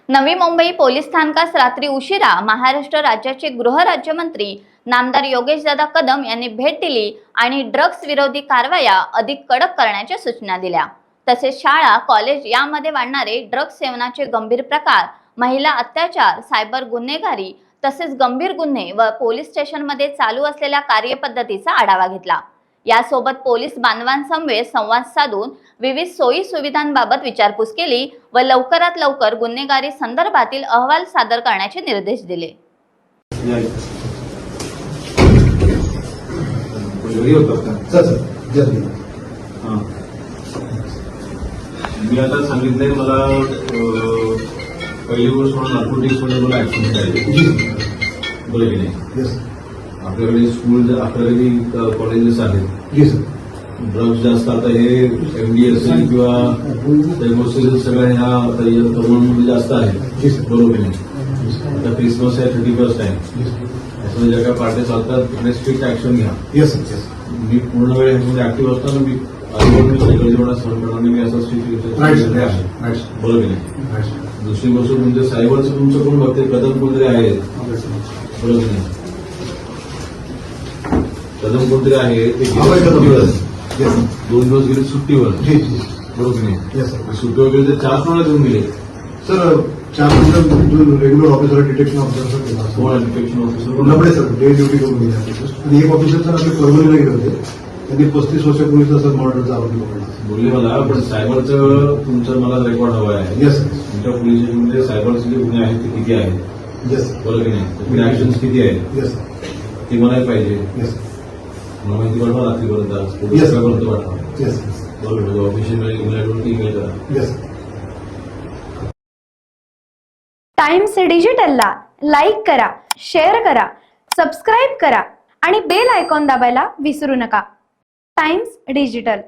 Navi Mumbai police स्थानकास रात्री उशिरा महाराष्ट्र राज्याचे गृहराज्यमंत्री नामदार योगेशदादा कदम यांनी भेट दिली आणि ड्रग्स विरोधी कारवाया अधिक कडक करण्याच्या सूचना दिल्या। तसेच शाळा कॉलेज यामध्ये वाढणारे ड्रग्स सेवनाचे गंभीर प्रकार, महिला अत्याचार, सायबर गुन्हेगारी तसेच गंभीर गुन्हे व पोलीस स्टेशनमध्ये चालू असलेल्या कार्यपद्धतीचा आढावा घेतला। यासोबत पोलीस बांधवांसमवेत संवाद साधून विविध सोयी सुविधांबाबत विचारपूस केली व लवकरात लवकर गुन्हेगारी संदर्भातील अहवाल सादर करण्याचे निर्देश दिले। मी आता सांगितलंय मला पहिली गोष्ट म्हणून नार्कोटिक्स मध्ये मला ऍक्सिडेंट आहे बोला की नाही। आपल्याकडे स्कूल आपल्याकडे कॉलेजेस आहेत, ड्रग्स जास्त आता हे एमडी असेल किंवा सगळ्या ह्या तरुणांमध्ये जास्त आहे बरोबर नाही। आता क्रिसमस आहे, 31 आहे, त्याच्यामध्ये ज्या काही पार्ट्या चालतात तिकडे स्ट्रिक्ट ऍक्शन घ्या। मी पूर्ण वेळ ह्याच्यामध्ये ऍक्टिव्ह असताना मी सगळं सहन करणार मी असं स्ट्रिक्ट आहे बरोबर नाही। दुसरी गोष्ट म्हणजे सायबरचं तुमचं कोण बघते, कदम कोणतरी आहेत बरोबर नाही, कदम कोणतरी आहे ते 2 दिवस गेले सुट्टीवर बरोबर नाही। सुट्टीवर गेले तर 4 कोणाला देऊन गेले सर, 4 जो रेग्युलर ऑफिसर डिटेक्शन ऑफिसर केला डिटेक्शन ऑफिसर कोणाकडे सर डे ड्युटी करून गेले आणि एक ऑफिसर सर आपले परमनंटला गेले होते, त्यांनी 35 वर्षापूर्वीचा सर मॉडलचा आरोपी पकडला बोलले मला। पण सायबरचं तुमचं मला रेकॉर्ड हवं आहे। येस तुमच्या पोलीस स्टेशनमध्ये सायबरचे जे गुन्हे आहेत ते किती आहेत येस बरोबर की नाही, ऍक्शन्स किती आहेत येस ते म्हणायला पाहिजे। येस मला माहिती पाठवा रात्रीपर्यंत सकाळपर्यंत पाठवा येस बरोबर। ऑफिशियल ईमेल करा। येस। टाइम्स डिजिटलला लाईक करा, शेअर करा, सबस्क्राईब करा आणि बेल आयकॉन दाबायला विसरू नका। Times digital.